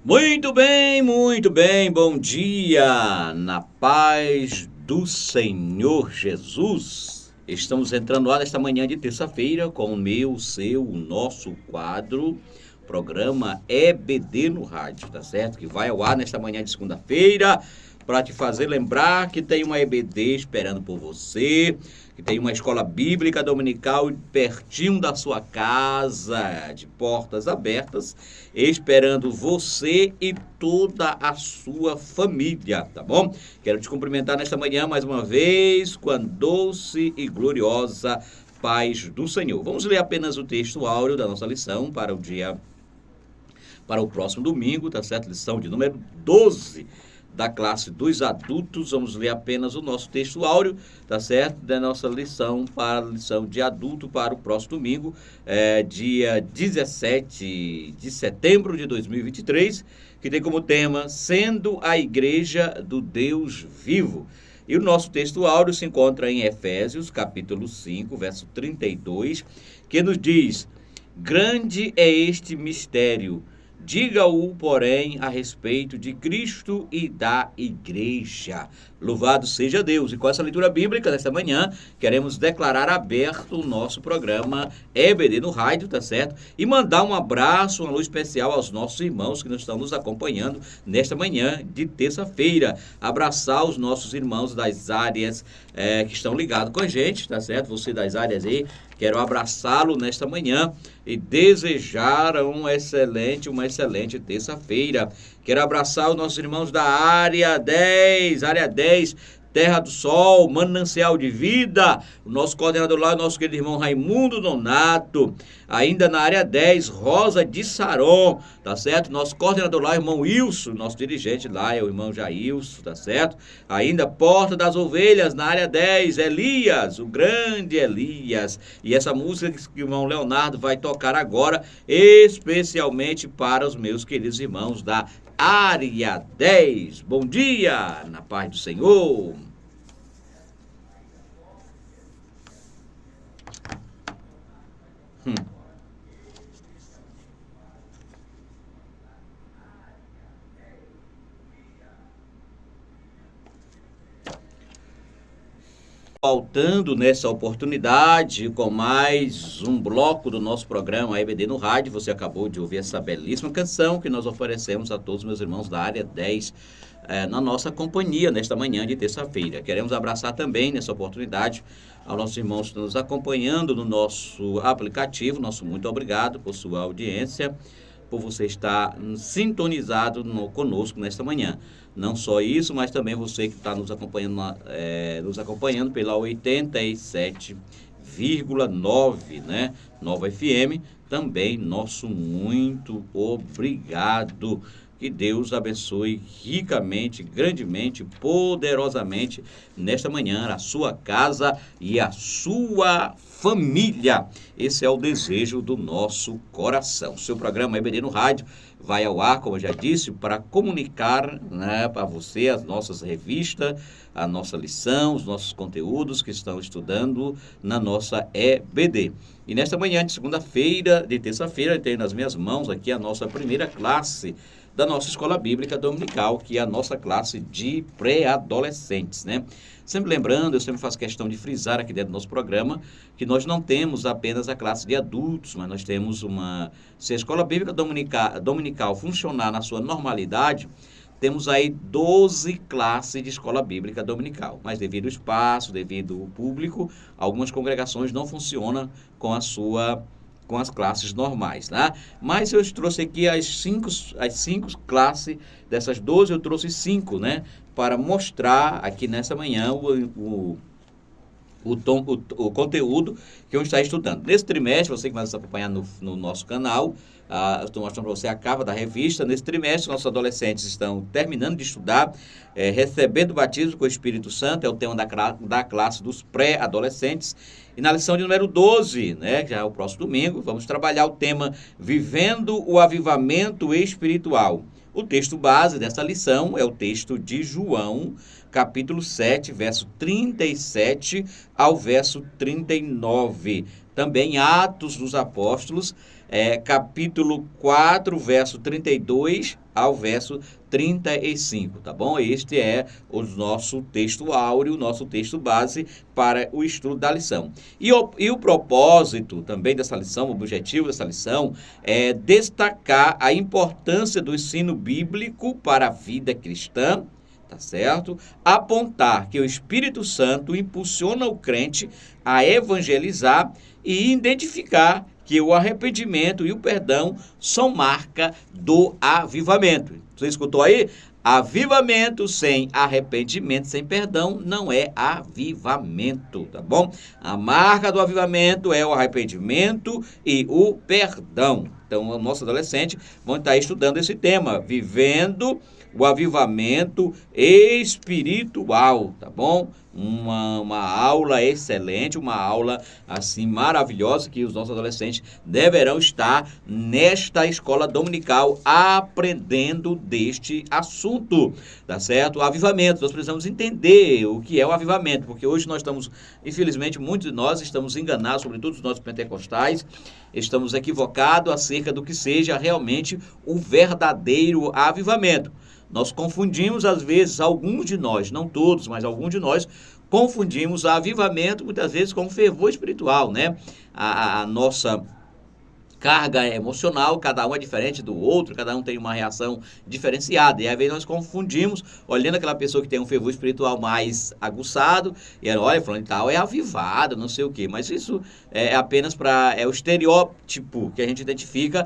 Muito bem, bom dia, na paz do Senhor Jesus. Estamos entrando lá nesta manhã de terça-feira com o meu, o seu, o nosso quadro, programa EBD no Rádio, tá certo? Que vai ao ar nesta manhã de segunda-feira para te fazer lembrar que tem uma EBD esperando por você, que tem uma escola bíblica dominical pertinho da sua casa, de portas abertas, esperando você e toda a sua família, tá bom? Quero te cumprimentar nesta manhã mais uma vez com a doce e gloriosa paz do Senhor. Vamos ler apenas o texto áureo da nossa lição para o próximo domingo, tá certo? Lição de número 12 da classe dos adultos. Vamos ler apenas o nosso texto áureo, tá certo? Da nossa lição para a lição de adulto para o próximo domingo, dia 17 de setembro de 2023, que tem como tema Sendo a Igreja do Deus Vivo. E o nosso texto áureo se encontra em Efésios, capítulo 5, verso 32, que nos diz: Grande é este mistério, diga-o, porém, a respeito de Cristo e da Igreja. Louvado seja Deus! E com essa leitura bíblica desta manhã, queremos declarar aberto o nosso programa EBD no Rádio, tá certo? E mandar um abraço, uma luz especial aos nossos irmãos que estão nos acompanhando nesta manhã de terça-feira. Abraçar os nossos irmãos das áreas que estão ligados com a gente, tá certo? Você das áreas aí, quero abraçá-lo nesta manhã e desejar uma excelente terça-feira. Quero abraçar os nossos irmãos da área 10, Terra do Sol, Manancial de Vida, o nosso coordenador lá, o nosso querido irmão Raimundo Nonato. Ainda na área 10, Rosa de Saron, tá certo? Nosso coordenador lá, o irmão Wilson, nosso dirigente lá é o irmão Jailson, tá certo? Ainda Porta das Ovelhas, na área 10, Elias, o grande Elias. E essa música que o irmão Leonardo vai tocar agora, especialmente para os meus queridos irmãos da área 10. Bom dia, na paz do Senhor. Voltando nessa oportunidade com mais um bloco do nosso programa EBD no Rádio. Você acabou de ouvir essa belíssima canção que nós oferecemos a todos os meus irmãos da área 10 na nossa companhia nesta manhã de terça-feira. Queremos abraçar também nessa oportunidade aos nossos irmãos que estão nos acompanhando no nosso aplicativo. Nosso muito obrigado por sua audiência, por você estar sintonizado conosco nesta manhã. Não só isso, mas também você que está nos acompanhando pela 87,9, né? Nova FM, também nosso muito obrigado. Que Deus abençoe ricamente, grandemente, poderosamente nesta manhã a sua casa e a sua família. Esse é o desejo do nosso coração. Seu programa EBD no Rádio vai ao ar, como eu já disse, para comunicar, né, para você as nossas revistas, a nossa lição, os nossos conteúdos que estão estudando na nossa EBD. E nesta manhã de segunda-feira, de terça-feira, eu tenho nas minhas mãos aqui a nossa primeira classe da nossa escola bíblica dominical, que é a nossa classe de pré-adolescentes, né? Sempre lembrando, eu sempre faço questão de frisar aqui dentro do nosso programa, que nós não temos apenas a classe de adultos, mas nós temos se a escola bíblica dominical funcionar na sua normalidade, temos aí 12 classes de escola bíblica dominical. Mas devido ao espaço, devido ao público, algumas congregações não funcionam com as classes normais, né? Mas eu trouxe aqui as cinco classes, dessas 12 eu trouxe 5, né? Para mostrar aqui nessa manhã o conteúdo que eu estou estudando. Nesse trimestre, você que vai nos acompanhar no nosso canal, eu estou mostrando para você a capa da revista. Nesse trimestre, nossos adolescentes estão terminando de estudar, recebendo o batismo com o Espírito Santo, é o tema da classe dos pré-adolescentes. E na lição de número 12, né, que já é o próximo domingo, vamos trabalhar o tema Vivendo o Avivamento Espiritual. O texto base dessa lição é o texto de João, capítulo 7, verso 37 ao verso 39. Também Atos dos Apóstolos, capítulo 4, verso 32 ao verso 35, tá bom? Este é o nosso texto áureo, nosso texto base para o estudo da lição. E o propósito também dessa lição, o objetivo dessa lição é destacar a importância do ensino bíblico para a vida cristã, tá certo? Apontar que o Espírito Santo impulsiona o crente a evangelizar e identificar que o arrependimento e o perdão são marca do avivamento. Você escutou aí? Avivamento sem arrependimento, sem perdão, não é avivamento, tá bom? A marca do avivamento é o arrependimento e o perdão. Então, os nossos adolescentes vão estar estudando esse tema, vivendo o avivamento espiritual, tá bom? Uma aula excelente, uma aula assim maravilhosa que os nossos adolescentes deverão estar nesta escola dominical aprendendo deste assunto, tá certo? O avivamento, nós precisamos entender o que é o avivamento, porque hoje nós estamos, infelizmente, muitos de nós estamos enganados, sobretudo os nossos pentecostais, estamos equivocados acerca do que seja realmente o verdadeiro avivamento. Nós confundimos, às vezes, alguns de nós, não todos, mas alguns de nós, confundimos avivamento, muitas vezes, com fervor espiritual, né? A nossa carga emocional, cada um é diferente do outro, cada um tem uma reação diferenciada. E às vezes nós confundimos, olhando aquela pessoa que tem um fervor espiritual mais aguçado, e olha, falando tal, é avivado, não sei o quê. Mas isso é apenas é o estereótipo que a gente identifica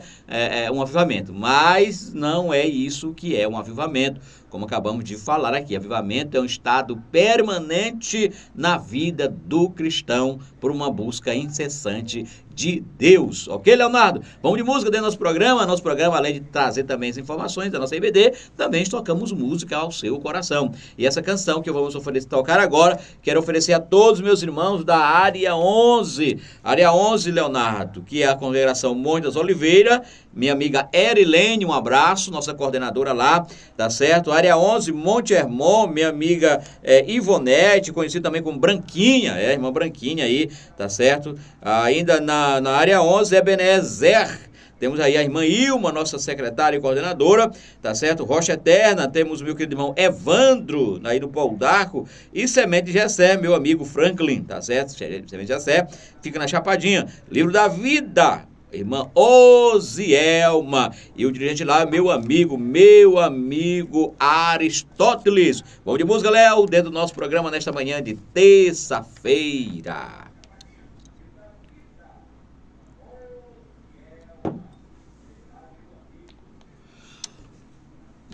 um avivamento. Mas não é isso que é um avivamento. Como acabamos de falar aqui, avivamento é um estado permanente na vida do cristão por uma busca incessante de Deus. Ok, Leonardo? Vamos de música dentro do nosso programa. Nosso programa, além de trazer também as informações da nossa IBD, também tocamos música ao seu coração. E essa canção que vamos tocar agora, quero oferecer a todos os meus irmãos da Área 11. Área 11, Leonardo, que é a congregação Monte das Oliveiras. Minha amiga Erilene, um abraço, nossa coordenadora lá, tá certo? Área 11, Monte Hermon, minha amiga Ivonete, conhecida também como Branquinha, irmã Branquinha aí, tá certo? Ainda na área 11, Ebenezer, temos aí a irmã Ilma, nossa secretária e coordenadora, tá certo? Rocha Eterna, temos o meu querido irmão Evandro, aí do Pau d'Arco, e Semente de Jessé, meu amigo Franklin, tá certo? Semente de Jessé, fica na Chapadinha. Livro da Vida, irmã Osielma, e o dirigente lá, meu amigo Aristóteles. Vamos de música, Léo, dentro do nosso programa nesta manhã de terça-feira.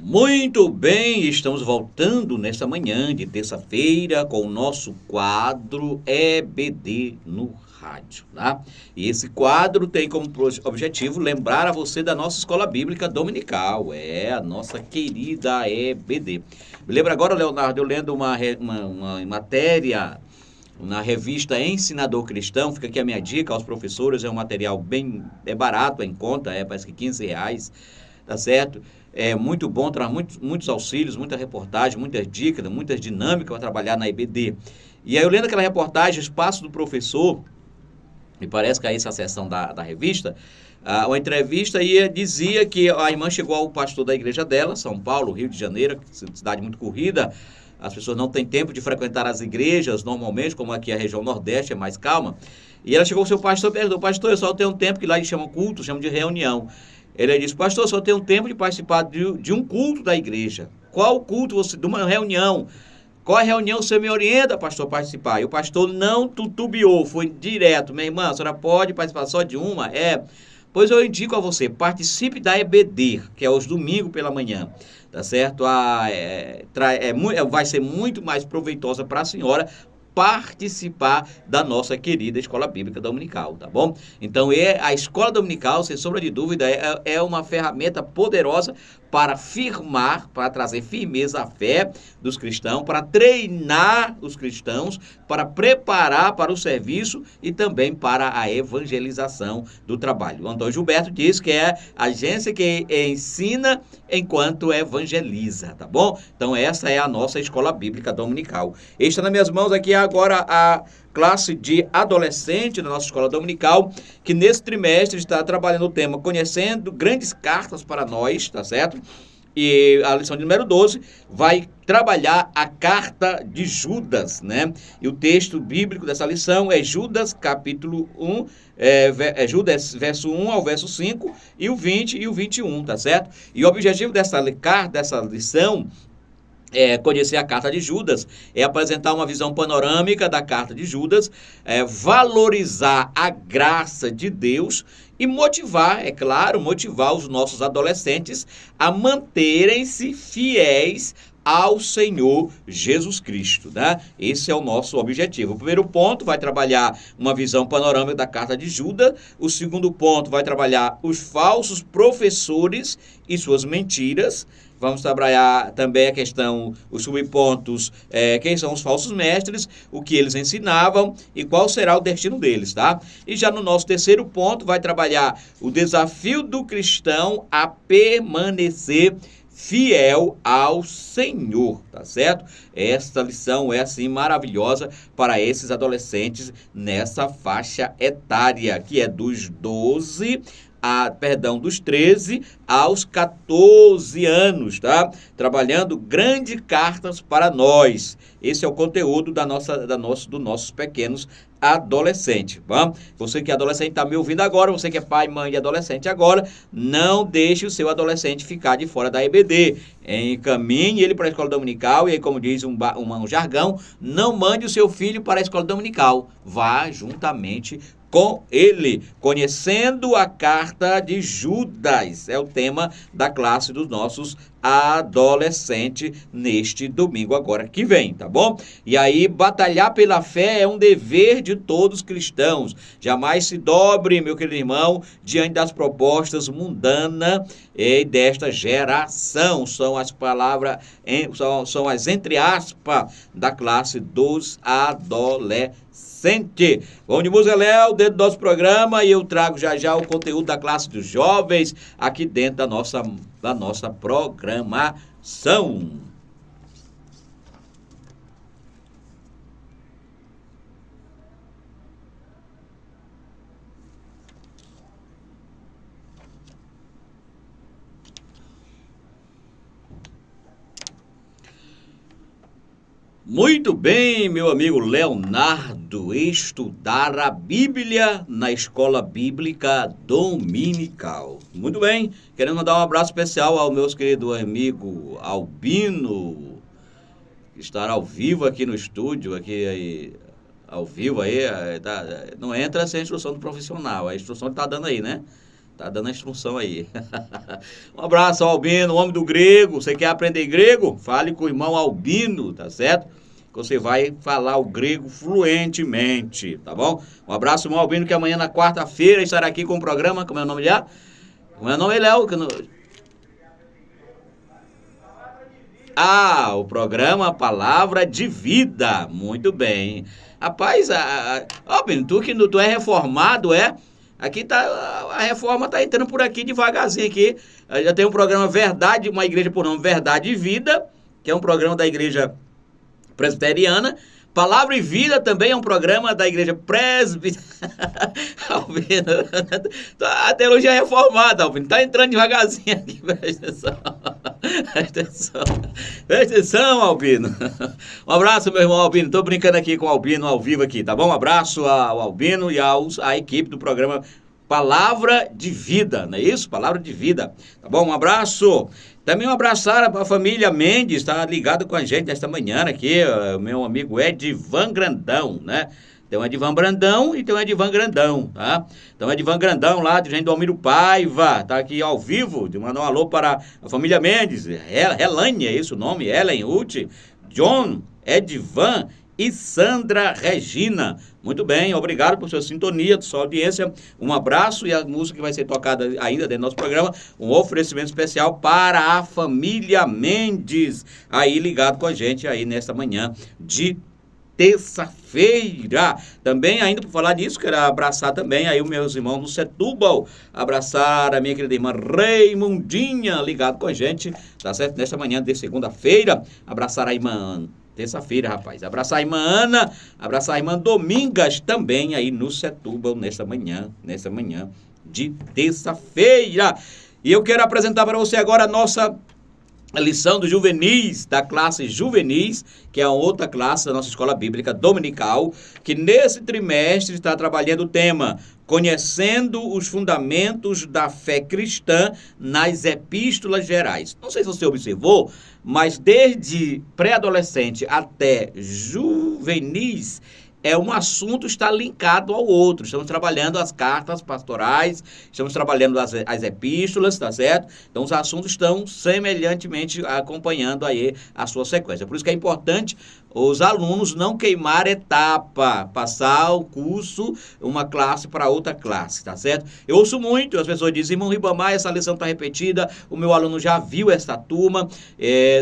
Muito bem, estamos voltando nesta manhã de terça-feira com o nosso quadro EBD no rádio, tá? E esse quadro tem como objetivo lembrar a você da nossa escola bíblica dominical, a nossa querida EBD. Me lembra agora, Leonardo, eu lendo uma matéria na revista Ensinador Cristão, fica aqui a minha dica aos professores, é um material bem barato, em conta, parece que R$15, tá certo? É muito bom, traz muitos auxílios, muita reportagem, muitas dicas, muitas dinâmicas para trabalhar na EBD. E aí eu lendo aquela reportagem, Espaço do Professor, me parece que é essa a seção da revista, uma entrevista e dizia que a irmã chegou ao pastor da igreja dela, São Paulo, Rio de Janeiro, cidade muito corrida, as pessoas não têm tempo de frequentar as igrejas normalmente, como aqui a região Nordeste é mais calma, e ela chegou ao seu pastor e perguntou: pastor, eu só tenho um tempo, que lá eles chamam culto, chamam de reunião. Ele disse: pastor, só tenho tempo de participar de um culto da igreja. Qual culto de uma reunião? Qual a reunião você me orienta, pastor, a participar? E o pastor não tutubiou, foi direto. Minha irmã, a senhora pode participar só de uma? Pois eu indico a você, participe da EBD, que é aos domingos pela manhã, tá certo? Vai ser muito mais proveitosa para a senhora participar da nossa querida Escola Bíblica Dominical, tá bom? Então, a Escola Dominical, sem sombra de dúvida, é uma ferramenta poderosa para trazer firmeza à fé dos cristãos, para treinar os cristãos, para preparar para o serviço e também para a evangelização do trabalho. O Antônio Gilberto diz que é a agência que ensina enquanto evangeliza, tá bom? Então, essa é a nossa Escola Bíblica Dominical. Está nas minhas mãos aqui agora a classe de adolescente da nossa escola dominical, que nesse trimestre está trabalhando o tema Conhecendo Grandes Cartas para Nós, tá certo? E a lição de número 12 vai trabalhar a carta de Judas, né? E o texto bíblico dessa lição é Judas, capítulo 1, Judas, verso 1 ao verso 5, e o 20 e o 21, tá certo? E o objetivo dessa lição conhecer a carta de Judas, é apresentar uma visão panorâmica da carta de Judas, valorizar a graça de Deus e motivar, é claro, motivar os nossos adolescentes a manterem-se fiéis ao Senhor Jesus Cristo, né? Esse é o nosso objetivo. O primeiro ponto vai trabalhar uma visão panorâmica da carta de Judas. O segundo ponto vai trabalhar os falsos professores e suas mentiras. Vamos trabalhar também a questão, os subpontos, quem são os falsos mestres, o que eles ensinavam e qual será o destino deles, tá? E já no nosso terceiro ponto vai trabalhar o desafio do cristão a permanecer fiel ao Senhor, tá certo? Esta lição é assim maravilhosa para esses adolescentes nessa faixa etária, que é dos 13 aos 14 anos, tá? Trabalhando grandes cartas para nós. Esse é o conteúdo dos nossos pequenos adolescentes. Tá? Você que é adolescente está me ouvindo agora, você que é pai, mãe de adolescente agora, não deixe o seu adolescente ficar de fora da EBD. Encaminhe ele para a escola dominical e aí, como diz um jargão, não mande o seu filho para a escola dominical. Vá juntamente com ele, conhecendo a carta de Judas. É o tema da classe dos nossos adolescentes neste domingo agora que vem, tá bom? E aí, batalhar pela fé é um dever de todos os cristãos. Jamais se dobre, meu querido irmão, diante das propostas mundanas desta geração. São as palavras, são as entre aspas da classe dos adolescentes. Vamos de música, Léo, dentro do nosso programa, e eu trago já o conteúdo da classe dos jovens aqui dentro da nossa programação. Muito bem, meu amigo Leonardo, estudar a Bíblia na Escola Bíblica Dominical. Muito bem, querendo mandar um abraço especial ao meu querido amigo Albino, que estará ao vivo aqui no estúdio, ao vivo aí, não entra sem a instrução do profissional, a instrução que está dando aí, né? Tá dando a instrução aí. Um abraço ao Albino, homem do grego. Você quer aprender grego? Fale com o irmão Albino, tá certo? Que você vai falar o grego fluentemente, tá bom? Um abraço, irmão Albino, que amanhã na quarta-feira estará aqui com o programa. Como é o nome dele? Como é o nome dele, Léo? O programa Palavra de Vida. Muito bem. Rapaz, Albino, tu é reformado, é? Aqui a reforma está entrando por aqui devagarzinho aqui. Já tem um programa Verdade, uma igreja por nome Verdade e Vida, que é um programa da igreja presbiteriana. Palavra e Vida também é um programa da igreja presbiteriana. A teologia é reformada, Albino. Está entrando devagarzinho aqui, presta atenção. Presta atenção, Albino. Um abraço, meu irmão Albino. Estou brincando aqui com o Albino ao vivo aqui, tá bom? Um abraço ao Albino e à equipe do programa Palavra de Vida, não é isso? Palavra de Vida, tá bom? Um abraço. Também um abraçar para a família Mendes, está ligado com a gente nesta manhã aqui, meu amigo Edivan Grandão, né? Tem um Edivan Brandão e tem um Edivan Grandão, tá? Então, Edivan Grandão lá, de gente do Almiro Paiva, tá aqui ao vivo, de mandar um alô para a família Mendes, Helane, é isso o nome? Helen, Ruth, John, Edivan e Sandra Regina. Muito bem, obrigado por sua sintonia, sua audiência. Um abraço, e a música que vai ser tocada ainda dentro do nosso programa, um oferecimento especial para a família Mendes, aí ligado com a gente aí nesta manhã de terça-feira. Também, ainda por falar disso, quero abraçar também aí os meus irmãos no Setúbal, abraçar a minha querida irmã Raimundinha, ligado com a gente, tá certo? Nesta manhã de segunda-feira, abraçar a irmã Terça-feira, rapaz. Abraçar a irmã Ana, abraçar a irmã Domingas também aí no Setúbal nessa manhã de terça-feira. E eu quero apresentar para você agora a nossa lição dos juvenis, da classe juvenis, que é a outra classe da nossa escola bíblica dominical, que nesse trimestre está trabalhando o tema Conhecendo os Fundamentos da Fé Cristã nas Epístolas Gerais. Não sei se você observou, mas desde pré-adolescente até juvenis, um assunto está linkado ao outro. Estamos trabalhando as cartas pastorais, estamos trabalhando as epístolas, tá certo? Então, os assuntos estão semelhantemente acompanhando aí a sua sequência. Por isso que é importante os alunos não queimar etapa, passar o curso, uma classe para outra classe, tá certo? Eu ouço muito, as pessoas dizem, irmão Ribamar, essa lição está repetida, o meu aluno já viu essa turma.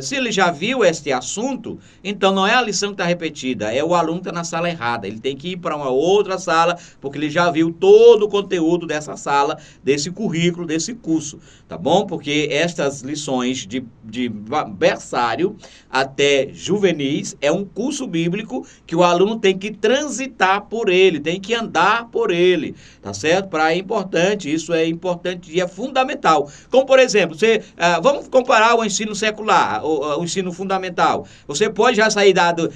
Se ele já viu este assunto, então não é a lição que está repetida, é o aluno que está na sala errada. Ele tem que ir para uma outra sala, porque ele já viu todo o conteúdo dessa sala, desse currículo, desse curso, tá bom? Porque estas lições de berçário até juvenis é um curso bíblico que o aluno tem que transitar por ele, tem que andar por ele, tá certo? Isso é importante e é fundamental. Como, por exemplo, vamos comparar o ensino secular, o ensino fundamental. Você pode já sair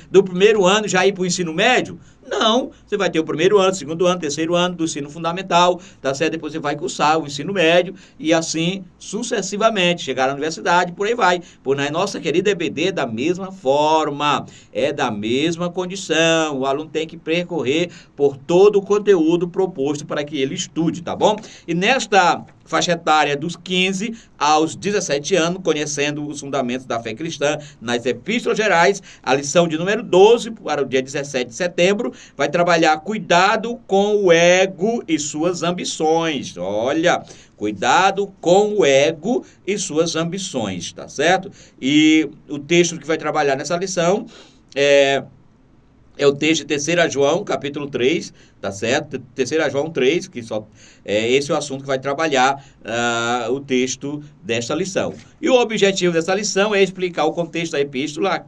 do primeiro ano, já ir para o ensino médio? Não, você vai ter o primeiro ano, segundo ano, terceiro ano do ensino fundamental, tá certo? Depois você vai cursar o ensino médio e assim sucessivamente, chegar à universidade, por aí vai. Por na nossa querida EBD, da mesma forma, é da mesma condição. O aluno tem que percorrer por todo o conteúdo proposto para que ele estude, tá bom? E nesta faixa etária dos 15 aos 17 anos, conhecendo os fundamentos da fé cristã nas epístolas gerais, a lição de número 12, para o dia 17 de setembro, vai trabalhar cuidado com o ego e suas ambições. Olha, cuidado com o ego e suas ambições, tá certo? E o texto que vai trabalhar nessa lição é o texto de 3 João, capítulo 3, tá certo? 3 João 3, que esse é o assunto que vai trabalhar o texto desta lição. E o objetivo dessa lição é explicar o contexto da epístola,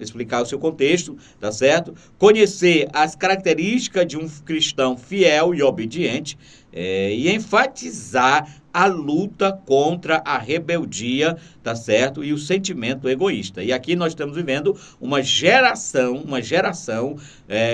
explicar o seu contexto, tá certo? Conhecer as características de um cristão fiel e obediente, e enfatizar a luta contra a rebeldia, tá certo? E o sentimento egoísta. E aqui nós estamos vivendo uma geração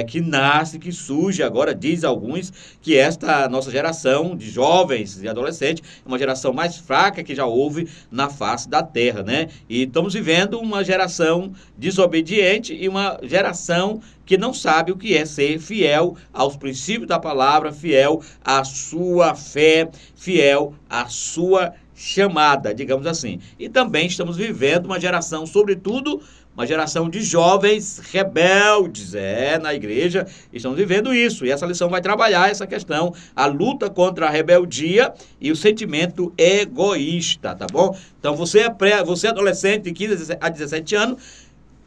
que nasce, que surge agora, diz alguns, que esta nossa geração de jovens e adolescentes é uma geração mais fraca que já houve na face da terra, né? E estamos vivendo uma geração desobediente e uma geração que não sabe o que é ser fiel aos princípios da palavra, fiel à sua fé, fiel à sua chamada, digamos assim. E também estamos vivendo uma geração, sobretudo, uma geração de jovens rebeldes, na igreja, estamos vivendo isso. E essa lição vai trabalhar essa questão, a luta contra a rebeldia e o sentimento egoísta, tá bom? Então, você adolescente de 15 a 17 anos,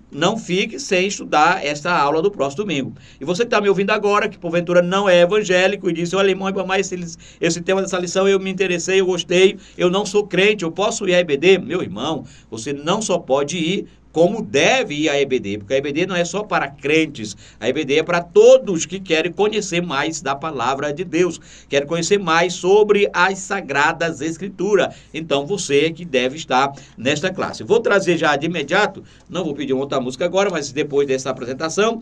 não fique sem estudar esta aula do próximo domingo. E você que está me ouvindo agora, que porventura não é evangélico, e disse, olha, irmão, mas esse tema dessa lição eu me interessei, eu gostei, eu não sou crente, eu posso ir à EBD? Meu irmão, você não só pode ir, como deve ir à EBD, porque a EBD não é só para crentes, a EBD é para todos que querem conhecer mais da palavra de Deus, querem conhecer mais sobre as Sagradas Escrituras. Então você que deve estar nesta classe. Vou trazer já de imediato, não vou pedir uma outra música agora, mas depois dessa apresentação,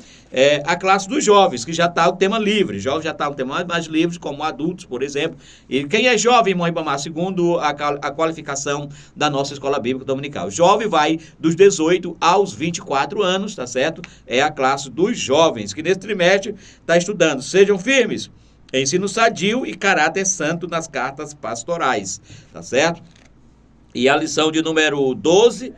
a classe dos jovens, que já está o tema livre. Jovens já está o tema mais livre, como adultos, por exemplo. E quem é jovem, irmão Ribamar, segundo a qualificação da nossa Escola Bíblica Dominical? Jovem vai dos 18 aos 24 anos, tá certo? É a classe dos jovens, que nesse trimestre está estudando. Sejam firmes, ensino sadio e caráter santo nas cartas pastorais, tá certo? E a lição de número 12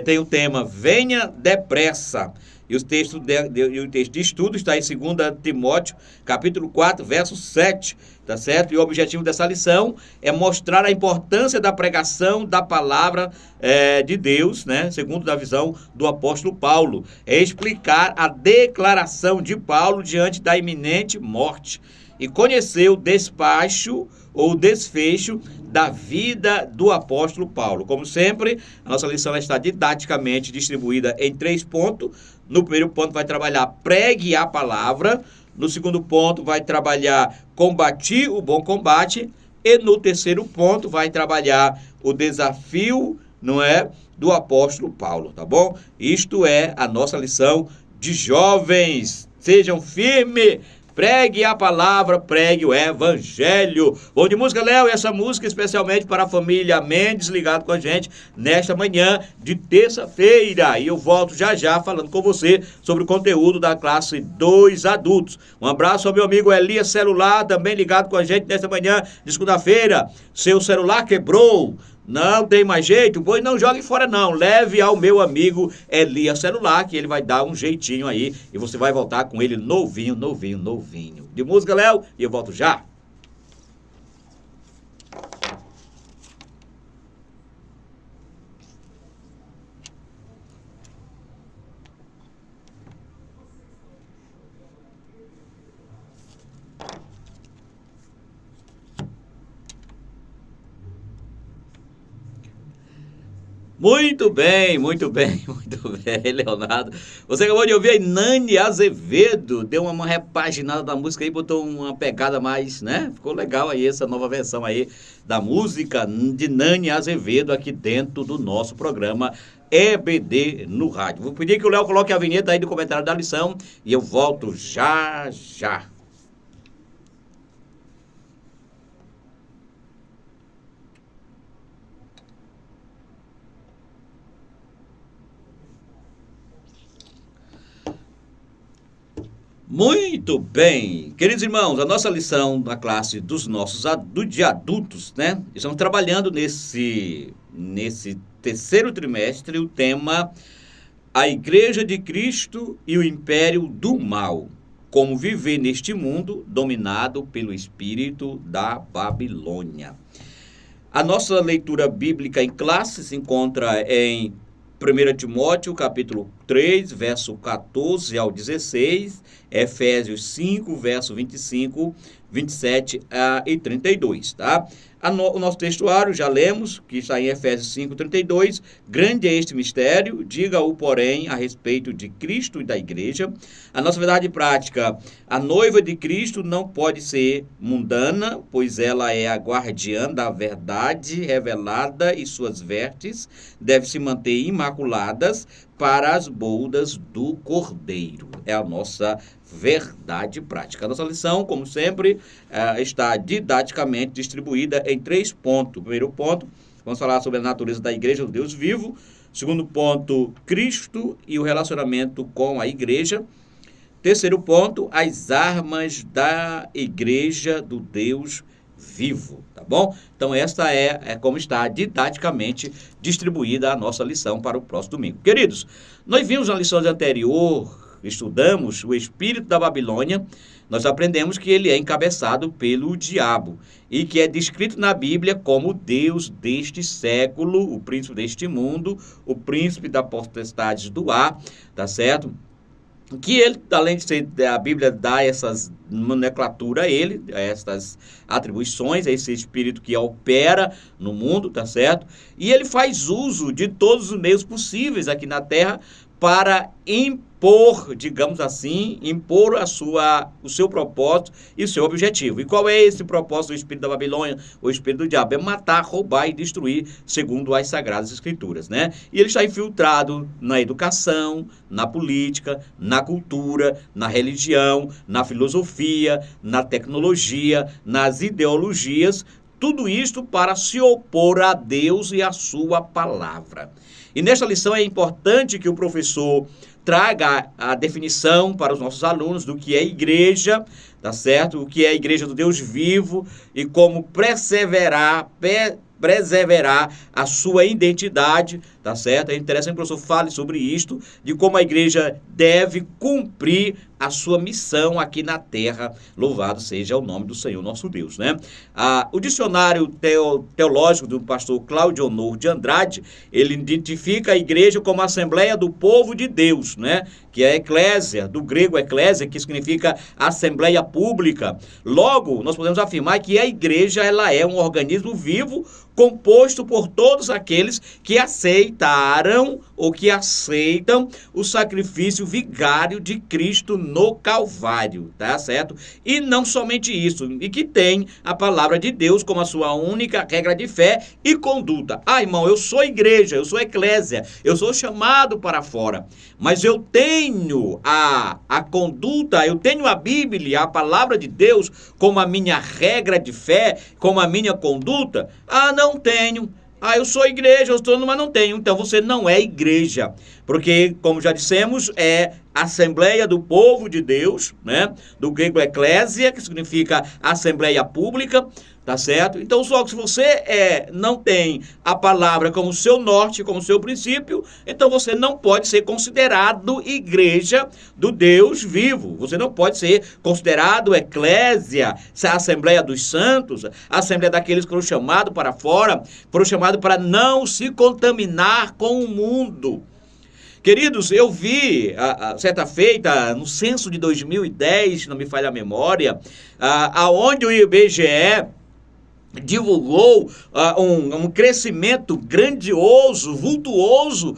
tem o tema Venha Depressa. E o texto de estudo está em 2 Timóteo, capítulo 4, verso 7, tá certo? E o objetivo dessa lição é mostrar a importância da pregação da palavra de Deus, né? Segundo a visão do apóstolo Paulo. É explicar a declaração de Paulo diante da iminente morte e conhecer o despacho ou o desfecho da vida do apóstolo Paulo. Como sempre, a nossa lição está didaticamente distribuída em 3 pontos. No primeiro ponto vai trabalhar pregue a palavra, no segundo ponto vai trabalhar combati o bom combate, e no terceiro ponto vai trabalhar o desafio, não é, do apóstolo Paulo, tá bom? Isto é a nossa lição de jovens. Sejam firmes, pregue a palavra, pregue o evangelho. Bom de música, Léo, e essa música especialmente para a família Mendes, ligado com a gente nesta manhã de terça-feira. E eu volto já já falando com você sobre o conteúdo da classe 2 adultos. Um abraço ao meu amigo Elias Celular, também ligado com a gente nesta manhã de segunda-feira. Seu celular quebrou? Não tem mais jeito? Pois não jogue fora não, leve ao meu amigo Elias Celular, que ele vai dar um jeitinho aí e você vai voltar com ele novinho, novinho, novinho. De música, Léo, e eu volto já. Muito bem, muito bem, muito bem, Leonardo. Você acabou de ouvir aí Nani Azevedo, deu uma repaginada da música aí, botou uma pegada mais, né? Ficou legal aí essa nova versão aí da música de Nani Azevedo aqui dentro do nosso programa EBD no rádio. Vou pedir que o Léo coloque a vinheta aí do comentário da lição e eu volto já já. Muito bem, queridos irmãos, a nossa lição da classe dos nossos de adultos, né? Estamos trabalhando nesse terceiro trimestre o tema A Igreja de Cristo e o Império do Mal. Como viver neste mundo dominado pelo espírito da Babilônia. A nossa leitura bíblica em classe se encontra em 1 Timóteo, capítulo 3, verso 14 ao 16, Efésios 5, verso 25, 27 e 32, tá? O nosso textuário, já lemos, que está em Efésios 5, 32, grande é este mistério, diga-o, porém, a respeito de Cristo e da igreja. A nossa verdade prática, a noiva de Cristo não pode ser mundana, pois ela é a guardiã da verdade revelada e suas vestes devem se manter imaculadas para as bodas do Cordeiro. É a nossa verdade prática. A nossa lição, como sempre, está didaticamente distribuída em 3 pontos. Primeiro ponto, vamos falar sobre a natureza da igreja do Deus vivo. Segundo ponto, Cristo e o relacionamento com a igreja. Terceiro ponto, as armas da igreja do Deus vivo, tá bom? Então esta é como está didaticamente distribuída a nossa lição para o próximo domingo. Queridos, nós vimos na lição anterior, estudamos o espírito da Babilônia, nós aprendemos que ele é encabeçado pelo diabo e que é descrito na Bíblia como Deus deste século, o príncipe deste mundo, o príncipe da potestade do ar, tá certo? Que ele, além de ser, a Bíblia dá essas nomenclatura a ele, essas atribuições, a esse espírito que opera no mundo, tá certo? E ele faz uso de todos os meios possíveis aqui na Terra para impor, digamos assim, impor o seu propósito e o seu objetivo. E qual é esse propósito do espírito da Babilônia, o espírito do diabo? É matar, roubar e destruir, segundo as Sagradas Escrituras, né? E ele está infiltrado na educação, na política, na cultura, na religião, na filosofia, na tecnologia, nas ideologias, tudo isto para se opor a Deus e a sua palavra. E nesta lição é importante que o professor traga a definição para os nossos alunos do que é igreja, tá certo? O que é a igreja do Deus vivo e como preservar a sua identidade, tá certo? É interessante que o professor fale sobre isto, de como a igreja deve cumprir a sua missão aqui na terra. Louvado seja o nome do Senhor nosso Deus, né? O dicionário teológico do pastor Cláudio Honor de Andrade, ele identifica a igreja como a Assembleia do Povo de Deus, né? Que é a eclésia, do grego eclésia, que significa assembleia pública. Logo, nós podemos afirmar que a igreja, ela é um organismo vivo, composto por todos aqueles que aceitaram ou que aceitam o sacrifício vigário de Cristo no Calvário, tá certo? E não somente isso, e que tem a palavra de Deus como a sua única regra de fé e conduta. Irmão, eu sou igreja, eu sou eclésia, eu sou chamado para fora, mas eu tenho a conduta, eu tenho a Bíblia, a palavra de Deus como a minha regra de fé, como a minha conduta? Não tenho. Eu sou igreja, eu estou, mas não tenho. Então você não é igreja, porque, como já dissemos, é Assembleia do Povo de Deus, né? Do grego eclésia, que significa assembleia pública, tá certo? Então, só se você não tem a palavra como seu norte, como seu princípio, então você não pode ser considerado igreja do Deus vivo. Você não pode ser considerado eclésia, a Assembleia dos Santos, a Assembleia daqueles que foram chamados para fora, foram chamados para não se contaminar com o mundo. Queridos, eu vi, certa feita, no censo de 2010, se não me falha a memória, aonde o IBGE divulgou um crescimento grandioso, vultuoso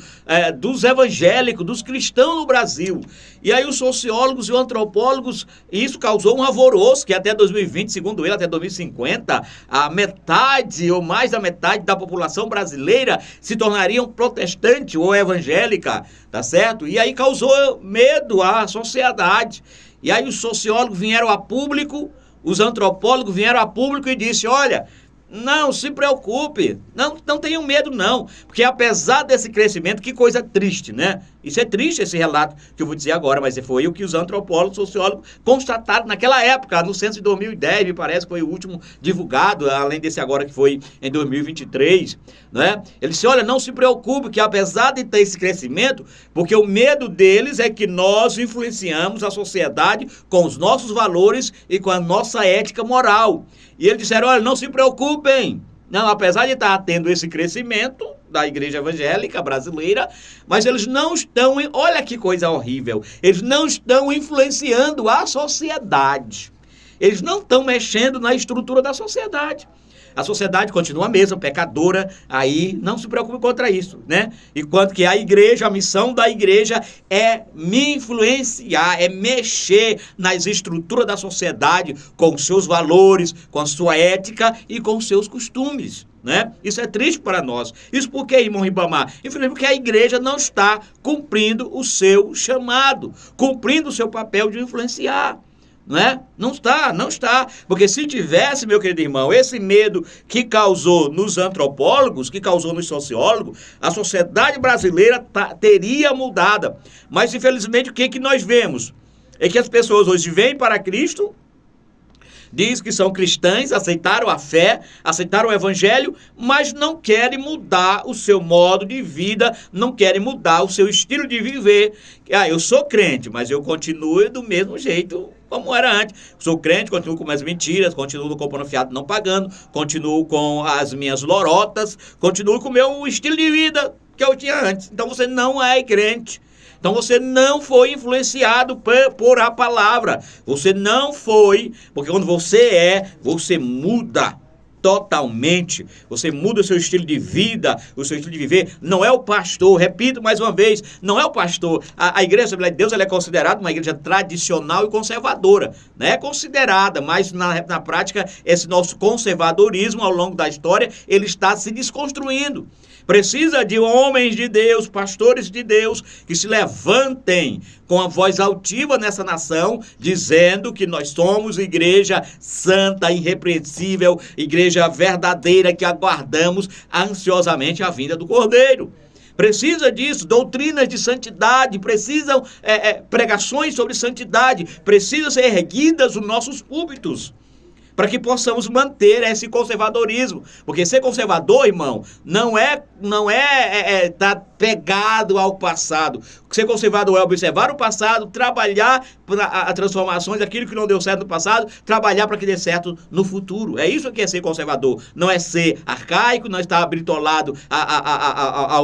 dos evangélicos, dos cristãos no Brasil. E aí os sociólogos e os antropólogos, isso causou um alvoroço, que até 2020, segundo ele, até 2050, a metade ou mais da metade da população brasileira se tornariam protestante ou evangélica, tá certo? E aí causou medo à sociedade. E aí os sociólogos vieram a público, os antropólogos vieram a público e disseram, olha, não se preocupe, não tenham medo não, porque apesar desse crescimento, que coisa triste, né? Isso é triste, esse relato que eu vou dizer agora, mas foi o que os antropólogos, sociólogos constataram naquela época, no censo de 2010, me parece que foi o último divulgado, além desse agora que foi em 2023, né? Eles disseram, olha, não se preocupe, que apesar de ter esse crescimento, porque o medo deles é que nós influenciamos a sociedade com os nossos valores e com a nossa ética moral. E eles disseram, olha, não se preocupem, não, apesar de estar tendo esse crescimento da igreja evangélica brasileira, mas eles não estão, olha que coisa horrível, eles não estão influenciando a sociedade, eles não estão mexendo na estrutura da sociedade. A sociedade continua a mesma, pecadora, aí não se preocupe contra isso, né? Enquanto que a igreja, a missão da igreja é me influenciar, é mexer nas estruturas da sociedade com os seus valores, com a sua ética e com os seus costumes, né? Isso é triste para nós. Isso por quê, irmão Ribamar? Infelizmente porque a igreja não está cumprindo o seu chamado, cumprindo o seu papel de influenciar. Né? Não está, porque se tivesse, meu querido irmão, esse medo que causou nos antropólogos, que causou nos sociólogos, a sociedade brasileira teria mudado. Mas infelizmente o que nós vemos? É que as pessoas hoje vêm para Cristo, diz que são cristãs, aceitaram a fé, aceitaram o evangelho, mas não querem mudar o seu modo de vida, não querem mudar o seu estilo de viver. Eu sou crente, mas eu continuo do mesmo jeito como era antes. Sou crente, continuo com minhas mentiras, continuo comprando fiado não pagando, continuo com as minhas lorotas, continuo com o meu estilo de vida que eu tinha antes. Então você não é crente. Então você não foi influenciado por a palavra. Você não foi, porque quando você muda totalmente. Você muda o seu estilo de vida, o seu estilo de viver. Não é o pastor, repito mais uma vez, não é o pastor. A Igreja Assembleia de Deus ela é considerada uma igreja tradicional e conservadora. Né? É considerada, mas na prática esse nosso conservadorismo ao longo da história, ele está se desconstruindo. Precisa de homens de Deus, pastores de Deus, que se levantem com a voz altiva nessa nação, dizendo que nós somos igreja santa, irrepreensível, igreja verdadeira, que aguardamos ansiosamente a vinda do Cordeiro. Precisa disso, doutrinas de santidade, precisam pregações sobre santidade, precisam ser erguidas os nossos púlpitos, para que possamos manter esse conservadorismo. Porque ser conservador, irmão, não é tá pegado ao passado. Ser conservador é observar o passado, trabalhar a transformações, aquilo que não deu certo no passado, trabalhar para que dê certo no futuro. É isso que é ser conservador. Não é ser arcaico, não estar britolado a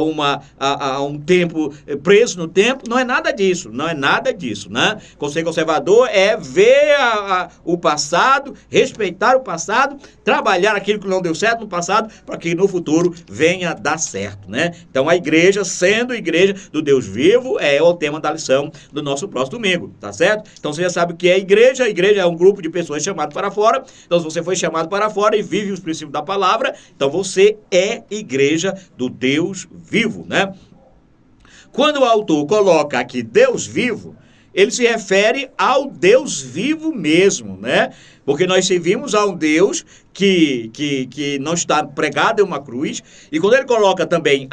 um tempo, preso no tempo. Não é nada disso, não é nada disso, né? Ser conservador é ver o passado, respeitar o passado, trabalhar aquilo que não deu certo no passado, para que no futuro venha dar certo, né? Então a igreja, sendo igreja do Deus vivo, é o tema da lição do nosso próximo domingo, tá certo? Então você já sabe o que é igreja. A igreja é um grupo de pessoas chamadas para fora. Então se você foi chamado para fora e vive os princípios da palavra, então você é igreja do Deus vivo, né? Quando o autor coloca aqui Deus vivo, ele se refere ao Deus vivo mesmo, né? Porque nós servimos a um Deus que não está pregado em uma cruz. E quando ele coloca também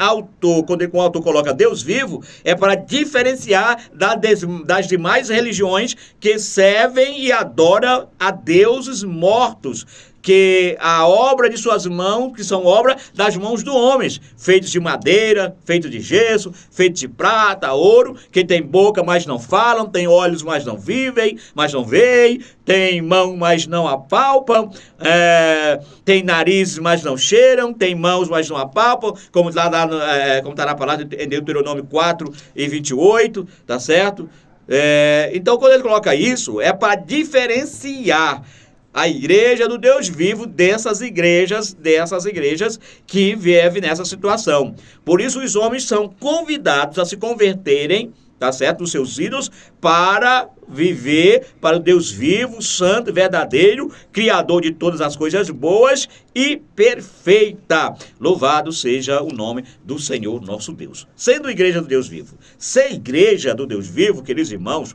quando o autor coloca Deus vivo, é para diferenciar das demais religiões que servem e adoram a deuses mortos, que a obra de suas mãos, que são obra das mãos do homens, feitos de madeira, feitos de gesso, feitos de prata, ouro, que tem boca, mas não falam, tem olhos, mas não vivem, mas não veem, tem mão, mas não apalpam, tem nariz, mas não cheiram, tem mãos, mas não apalpam, como está na palavra em Deuteronômio 4:28, tá certo? Então, quando ele coloca isso, é para diferenciar a igreja do Deus vivo dessas igrejas que vivem nessa situação. Por isso os homens são convidados a se converterem, tá certo, os seus ídolos, para viver para o Deus vivo, santo, verdadeiro, criador de todas as coisas boas e perfeita. Louvado seja o nome do Senhor nosso Deus. Sendo igreja do Deus vivo, ser igreja do Deus vivo, queridos irmãos,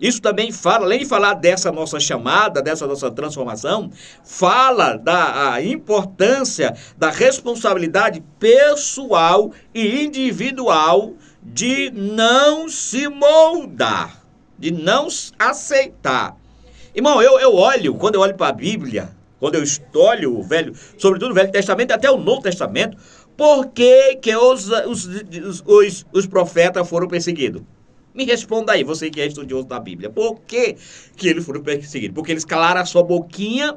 isso também fala, além de falar dessa nossa chamada, dessa nossa transformação, fala da importância da responsabilidade pessoal e individual de não se moldar, de não aceitar. Irmão, quando eu olho para a Bíblia, quando eu olho sobretudo o Velho Testamento, até o Novo Testamento, por que os profetas foram perseguidos? Me responda aí, você que é estudioso da Bíblia. Por que eles foram perseguidos? Porque eles calaram a sua boquinha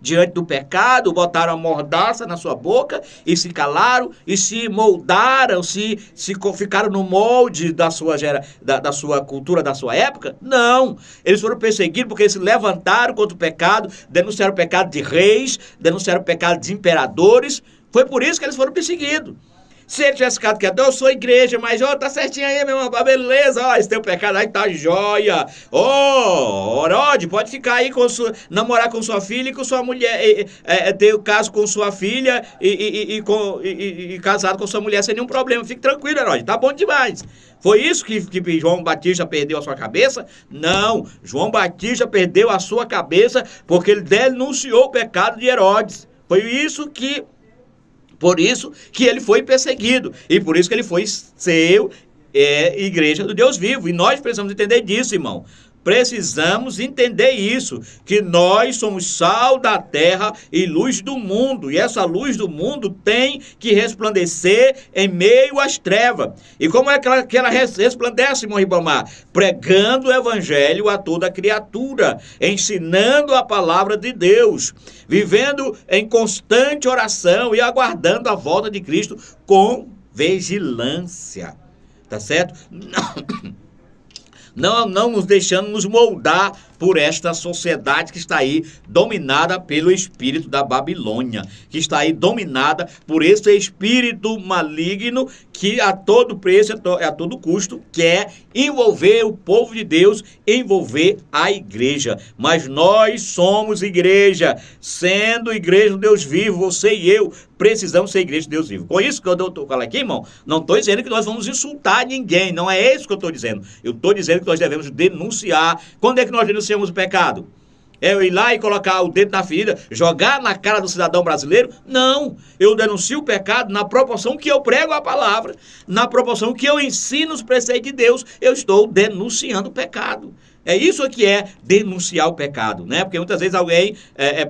diante do pecado, botaram a mordaça na sua boca e se calaram e se moldaram, ficaram no molde da sua cultura, da sua época? Não. Eles foram perseguidos porque eles se levantaram contra o pecado, denunciaram o pecado de reis, denunciaram o pecado de imperadores. Foi por isso que eles foram perseguidos. Se ele tivesse ficado quieto, eu sou igreja, mas tá certinho aí, meu irmão, beleza, esse teu pecado aí tá joia. Herodes, pode ficar aí namorar com sua filha e com sua mulher, ter o caso com sua filha e casado com sua mulher sem nenhum problema. Fique tranquilo, Herodes, tá bom demais. Foi isso que João Batista perdeu a sua cabeça? Não, João Batista perdeu a sua cabeça porque ele denunciou o pecado de Herodes. Por isso que ele foi perseguido. E por isso que ele foi ser igreja do Deus vivo. E nós precisamos entender disso, irmão. Precisamos entender isso, que nós somos sal da terra e luz do mundo, e essa luz do mundo tem que resplandecer em meio às trevas. E como é que ela resplandece, irmão Ribamar? Pregando o evangelho a toda criatura, ensinando a palavra de Deus, vivendo em constante oração e aguardando a volta de Cristo com vigilância. Tá certo? Não nos deixando nos moldar por esta sociedade que está aí dominada pelo espírito da Babilônia, que está aí dominada por esse espírito maligno que a todo preço, a todo custo, quer envolver o povo de Deus, envolver a igreja. Mas nós somos igreja, sendo igreja do Deus vivo, você e eu precisamos ser igreja de Deus vivo. Com isso que eu estou falando aqui, irmão, não estou dizendo que nós vamos insultar ninguém, não é isso que eu estou dizendo. Eu estou dizendo que nós devemos denunciar. Quando é que nós denunciamos o pecado? É eu ir lá e colocar o dedo na ferida, jogar na cara do cidadão brasileiro? Não, eu denuncio o pecado na proporção que eu prego a palavra, na proporção que eu ensino os preceitos de Deus, eu estou denunciando o pecado. É isso que é denunciar o pecado, né? Porque muitas vezes alguém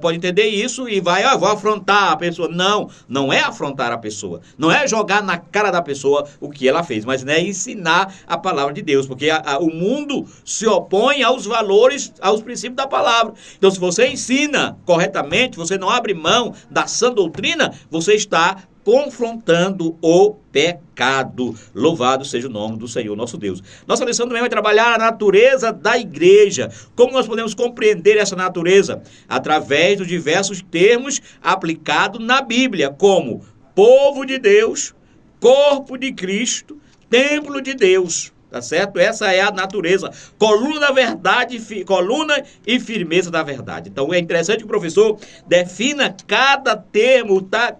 pode entender isso e vai, vou afrontar a pessoa. Não, não é afrontar a pessoa. Não é jogar na cara da pessoa o que ela fez, mas é ensinar a palavra de Deus. Porque o mundo se opõe aos valores, aos princípios da palavra. Então, se você ensina corretamente, você não abre mão da sã doutrina, você está confrontando o pecado. Louvado seja o nome do Senhor nosso Deus. Nossa lição também vai trabalhar a natureza da igreja. Como nós podemos compreender essa natureza? Através dos diversos termos aplicados na Bíblia, como povo de Deus, corpo de Cristo, templo de Deus. Tá certo? Essa é a natureza. Coluna da verdade, coluna e firmeza da verdade. Então é interessante que o professor defina cada termo, tá?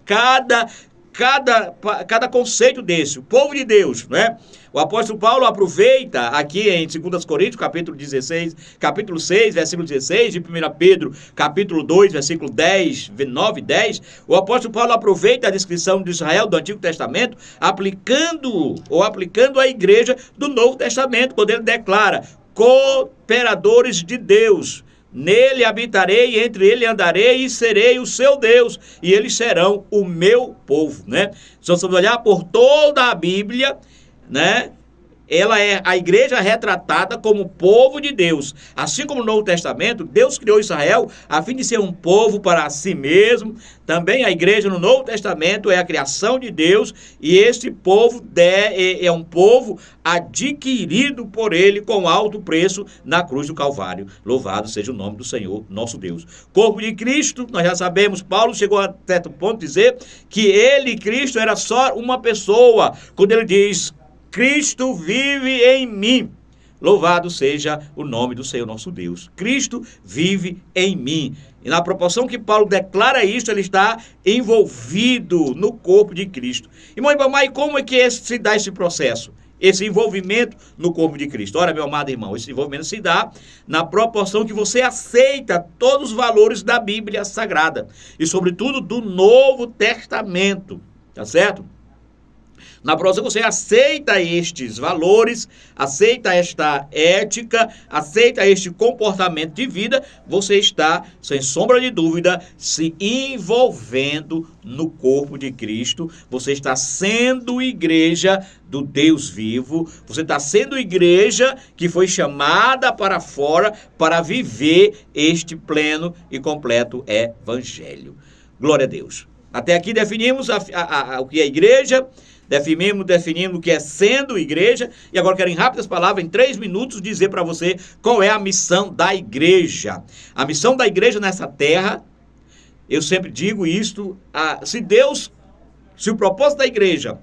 Cada conceito desse. O povo de Deus, né? O apóstolo Paulo aproveita aqui em 2 Coríntios, capítulo 6, versículo 16, de 1 Pedro, capítulo 2, versículo 10, 9 e 10, o apóstolo Paulo aproveita a descrição de Israel do Antigo Testamento, aplicando à igreja do Novo Testamento, quando ele declara: cooperadores de Deus. Nele habitarei, entre ele andarei e serei o seu Deus, e eles serão o meu povo, né? Se nós vamos olhar por toda a Bíblia, né? Ela é a igreja retratada como povo de Deus. Assim como no Novo Testamento, Deus criou Israel a fim de ser um povo para si mesmo. Também a igreja no Novo Testamento é a criação de Deus, e esse povo é um povo adquirido por ele com alto preço na cruz do Calvário. Louvado seja o nome do Senhor nosso Deus. Corpo de Cristo, nós já sabemos, Paulo chegou a certo ponto a dizer que ele, Cristo, era só uma pessoa. Quando ele diz: Cristo vive em mim. Louvado seja o nome do Senhor nosso Deus. Cristo vive em mim. E na proporção que Paulo declara isso, ele está envolvido no corpo de Cristo. Irmão, mas como é que se dá esse processo? Esse envolvimento no corpo de Cristo? Ora, meu amado irmão, esse envolvimento se dá na proporção que você aceita todos os valores da Bíblia Sagrada. E sobretudo do Novo Testamento. Tá certo? Na proporção que você aceita estes valores, aceita esta ética, aceita este comportamento de vida, você está, sem sombra de dúvida, se envolvendo no corpo de Cristo. Você está sendo igreja do Deus vivo. Você está sendo igreja que foi chamada para fora para viver este pleno e completo evangelho. Glória a Deus. Até aqui definimos o que é igreja. Definimos o que é sendo igreja, e agora quero em rápidas palavras, em 3 minutos, dizer para você qual é a missão da igreja. A missão da igreja nessa terra, eu sempre digo isto, se o propósito da igreja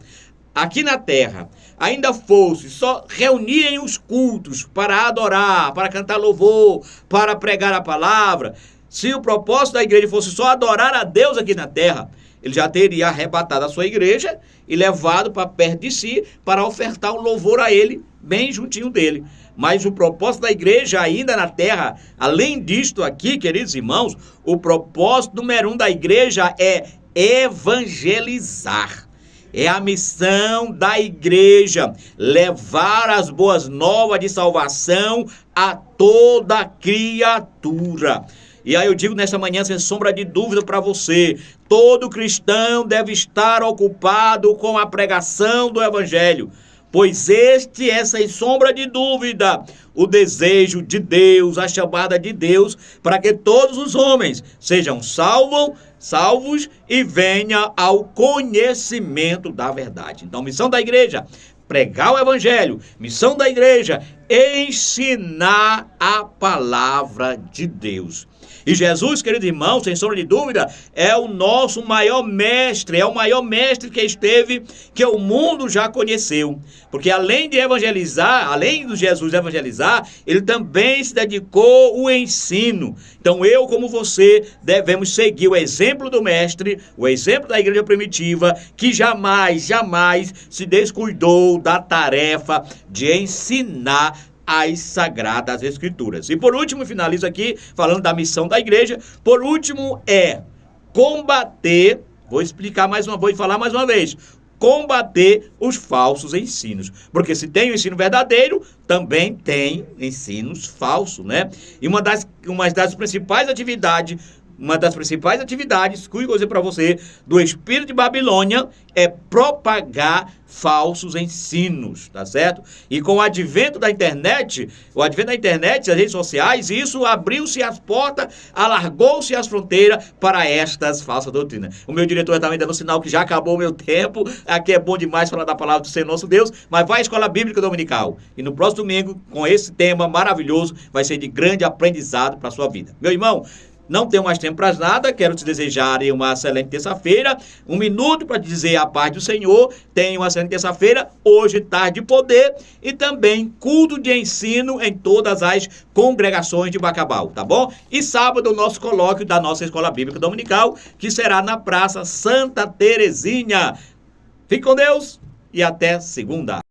aqui na terra ainda fosse só reunirem os cultos para adorar, para cantar louvor, para pregar a palavra, se o propósito da igreja fosse só adorar a Deus aqui na terra, ele já teria arrebatado a sua igreja e levado para perto de si para ofertar um louvor a ele, bem juntinho dele. Mas o propósito da igreja ainda na terra, além disto aqui, queridos irmãos, o propósito número 1 da igreja é evangelizar. É a missão da igreja, levar as boas novas de salvação a toda criatura. E aí eu digo nessa manhã, sem sombra de dúvida para você, todo cristão deve estar ocupado com a pregação do evangelho, pois este é, sem sombra de dúvida, o desejo de Deus, a chamada de Deus, para que todos os homens sejam salvos e venham ao conhecimento da verdade. Então, missão da igreja: pregar o evangelho. Missão da igreja: ensinar a palavra de Deus. E Jesus, querido irmão, sem sombra de dúvida, é o nosso maior mestre, é o maior mestre que esteve, que o mundo já conheceu. Porque além de evangelizar, além de Jesus evangelizar, ele também se dedicou ao ensino. Então eu, como você, devemos seguir o exemplo do mestre, o exemplo da igreja primitiva, que jamais se descuidou da tarefa de ensinar as Sagradas Escrituras. E por último, finalizo aqui falando da missão da igreja. Por último, é combater, vou falar mais uma vez, combater os falsos ensinos. Porque se tem o ensino verdadeiro, também tem ensinos falsos, né? E uma das principais atividades, cujo eu vou dizer para você, do espírito de Babilônia é propagar falsos ensinos, tá certo? E com o advento da internet, das redes sociais, isso abriu-se as portas, alargou-se as fronteiras para estas falsas doutrinas. O meu diretor está me dando sinal que já acabou o meu tempo. Aqui é bom demais falar da palavra do Senhor nosso Deus, mas vai à Escola Bíblica Dominical. E no próximo domingo, com esse tema maravilhoso, vai ser de grande aprendizado para a sua vida. Meu irmão, não tenho mais tempo para nada, quero te desejar uma excelente terça-feira, 1 minuto para dizer a paz do Senhor, tenha uma excelente terça-feira, hoje tarde de poder e também culto de ensino em todas as congregações de Bacabal, tá bom? E sábado o nosso colóquio da nossa Escola Bíblica Dominical, que será na Praça Santa Terezinha. Fique com Deus e até segunda.